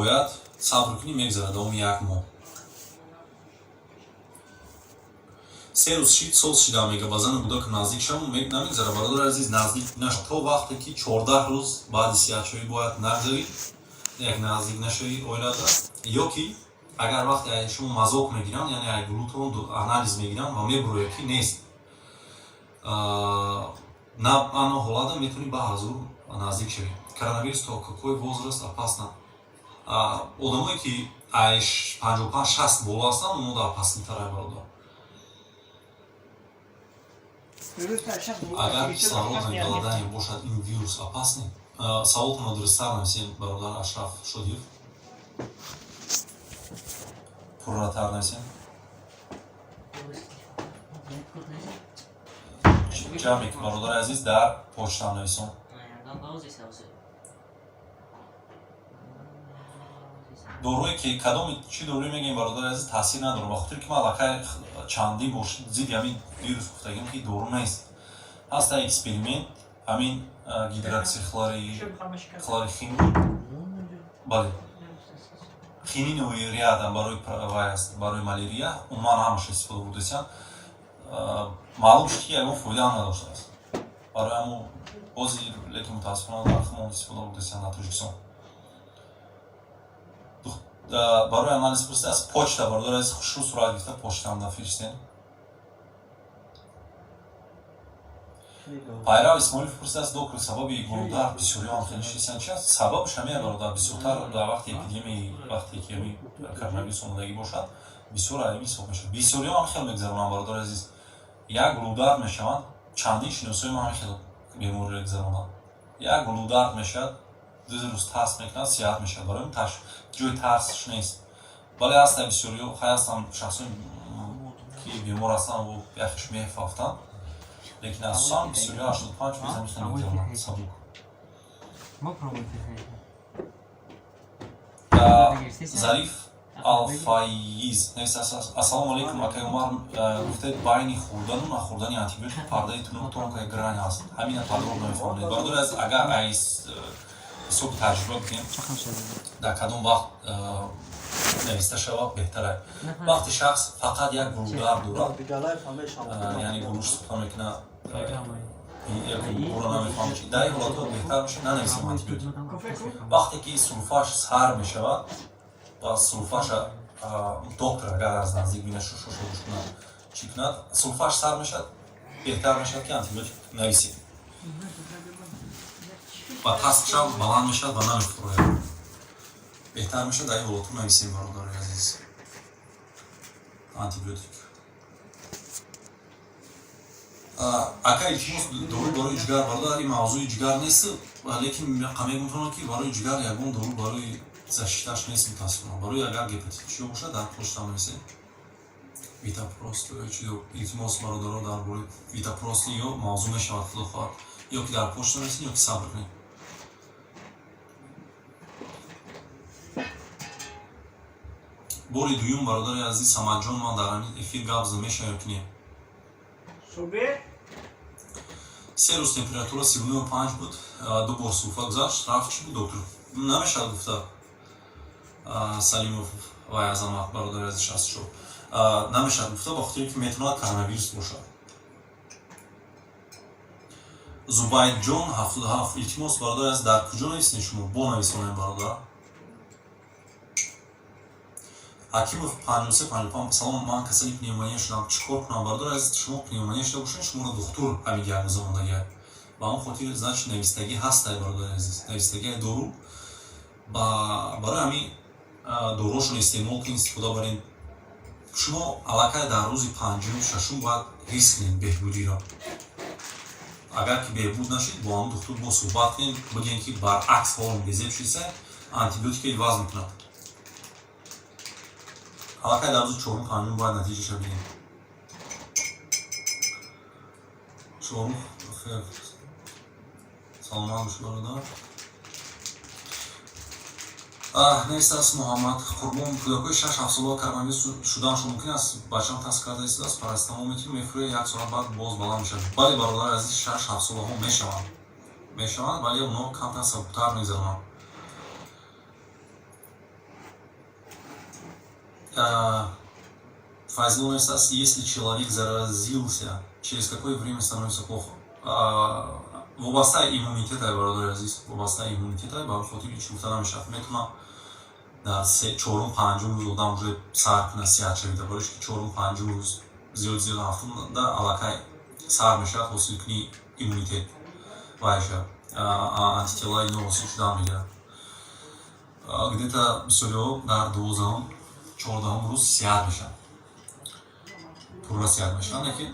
бояд сабр кунӣ, мегзарад давоми 1 моҳ. 3 рӯз шид сол шида мега ба зани кӯдак наздик шавам, намегзарад бародари азиз, наздик нашав то вақте ки 14 рӯз баъди сиҳатшавӣ бояд нагзавӣ, як наздик нашавӣ оилада, ё ки агар вақте шумо мазоқ мегиранд, яъне глутон анализ мегиранд ва мебурояд ки нест, на анно ҳолата метавонӣ ба ҳазур наздик шавӣ. Коронавирус то какой возраст опасно? Одамое ки 55-60 боло ҳастанд, онҳо опаснитарай бародар. Агар кислородное голодание бошад, ин вирус опасный? Саволтон дурустар нависем, бародар Ашраф Шодиев. Пурратар нависем. Ҷамъи бародари азиз дар почта нависем. дорое ки кадоми чӣ дорӯе мегӯем бародари азиз таъсир надорад, ба хотире ки ман аллакай чандӣ бошид зидди ҳамин вирус гуфтагим ки дору нест. ҳаста эксперимент ҳамин гидроксихлорохин, бале хининуриада барои вай аст, барои малярия, умар ҳамаша истифода бурдасиянд. маълум шуд ки ягон фоида ҳам надоштааст. барои ҳамон бози лекин мутаассифона дар хумон истифода бурдасиянд дар Тоҷикистон. барои анализ пурсида аз почта бародари азиз хушрӯ сурат гирифта почтаам нафиристен. Пайрав Исмоилов пурсида аз доктор сабаби голодар бисёриён хеле шисян чи аст? Сабабш ҳамея бародар бисёртар дар вақти эпидемияи вақте ки ҳамин коронавирус омадагӣ бошад бисёр алими ҳисоб мешавад. Бисёриён ҳам хел мегзаронанд бародари азиз. Як глудард мешаванд, чандин шиносои ҳам хел бемориро гузаронанд. Як глудард мешавад, 2 рӯз тарс мекунад, сиҳат мешавад. барои ҷои тарсш нест. бале ҳаста бисёриё ҳастанд шахсони ки бемор ҳастанд ва яхш мефафтанд, лекин асосан бисёриё 85% мехел мегзаронанд сабук. Зариф Алфаиз ассалому алейкум, акай Умар гуфтед байни хӯрдану нахӯрдани антибиотик пардаитон тонка грань аст. ҳамина подробно мефаҳмонед. бародари аз агар ҳисоби таҷриба бигем дар кадом вақт нависта шавад беҳтарад. вақте шахс фақат як гурӯҳдар дорад, яъне гӯшт сӯхта мекунад, буро намефаҳмад чи дар ин ҳолатҳо беҳтар мешавад нанависем антибиотик. вақте ки сурфаш сар мешавад ва сурфаша доктор агар аз наздик бинад шушош кунад чӣ кунад, сурфаш сар мешавад, беҳтар мешавад ки антибиотик нависем. ва пастшав баланд мешавад ва намефурояд. беҳтар мешавад дар ин ҳолатҳо нависем бародари азиз антибиотик. акай илтимос дору барои ҷигар бародар, ин мавзӯи ҷигар нест, лекин мегӯфонад ки барои ҷигар ягон дору барои защиташ нест мутаассифона. барои агар гепатит чиё бошад дар почта нависем. витапрост чи илтимос бародаро дар бораи витапрости ё мавзӯъ мешавад худо хоҳад, ё ки дар почта нависем, ё ки сабр кунем. бори дуюм бародари азиз Самадҷон, ман дар ҳамин эфир гап зада мешавам ё ки не? 3 рӯз температура 39.5 буд, 2 бор суфа гузашт, рафт чи буд доктор? Намешавад гуфта Салимов вай азамат бародари азиз 64. намешавад гуфта ба хотире ки метавонад коронавирус бошад. Зубайдҷон 77 илтимос бародари азиз дар куҷо нависем шумо? Бо нависонем бародар. Акимов 53-55 салом, ман касали пневмония шудам, чикор кунам бародар азиз? шумо пневмония шуда бошед, шуморо духтур ҳамин диагноза мондаги ба он хотир значит навистагӣ ҳастай бародари азиз, навистагии дору барои ҳамин доруҳошон истеъмол кунед, истифода баред. шумо аллакай дар рӯзи панҷум шашум бояд ҳис кунед беҳбудиро. агар ки беҳбуд нашид бо ҳамин духтур бо суҳбат кунед, бигӯед ки баръакс ҳолам безеб шиса, антибиотикаи ваз мекунад. аллакай дар рӯзи чорум панҷум бояд натиҷаша бинем. чорум саломат бош бародар. нест аст Муҳаммад Қурбон, кӯдакои 6-7 сола коронавирус шуданашон мумкин аст бачаам таҳсил карда истааст, парастамол метавонем мефурӯяд, 1 соат баъд боз баланд мешавад. бале бародар азиз, 6-7 солаҳо мешаванд, вале онҳо камтар сабуктар мегзаронанд. Возможность, если человек заразился, через какое время становится плохо? В области иммунитета, в области иммунитета, бархоти чуфтана мешат метуна дар 4-5 рӯз одам уже сар кунад сиҳат шавида, барои ки 4-5 рӯз зиёд ҳафтада аллакай сар мешавад, ҳосил куни иммунитет вайша антитела ино ҳосил шудан мегирад. Где-то бисёриҳо дар 12-14 рӯз сиҳат мешавад, пурра сиҳат мешавад, лекин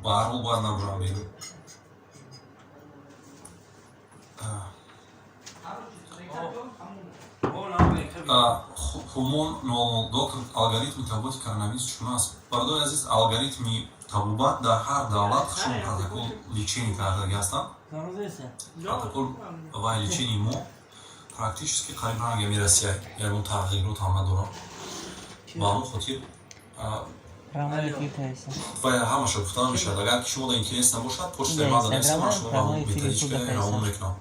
ба ҳар ҳол бояд набурам беру. ҳумон доктор алгоритми табобати коронавирус чуна аст? Бародари азиз, алгоритми табобат дар ҳар давлат шумо протокол лечения кардагӣ ҳастанд. Протокол ва лечении мо практически қарибан ҳамаи Россия ягон тағйирот ҳама дорад. Ба ҳамон хотир ва ҳамаша гуфтан мешавад. Агар ки шумода интерес набошад, почтаи ман данависед, ман шумо ба методичка равон мекунам.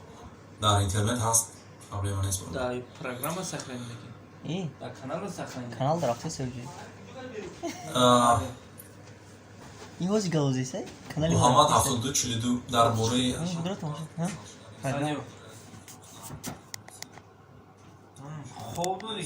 Дар интернет ҳаст, проблема нест. Да, программа сохранена. Да, канал сохранен. Канал драфте севҷи. Иҳози галозиса? Канали Муҳаммад 7242 дар бораи Хоб дорем.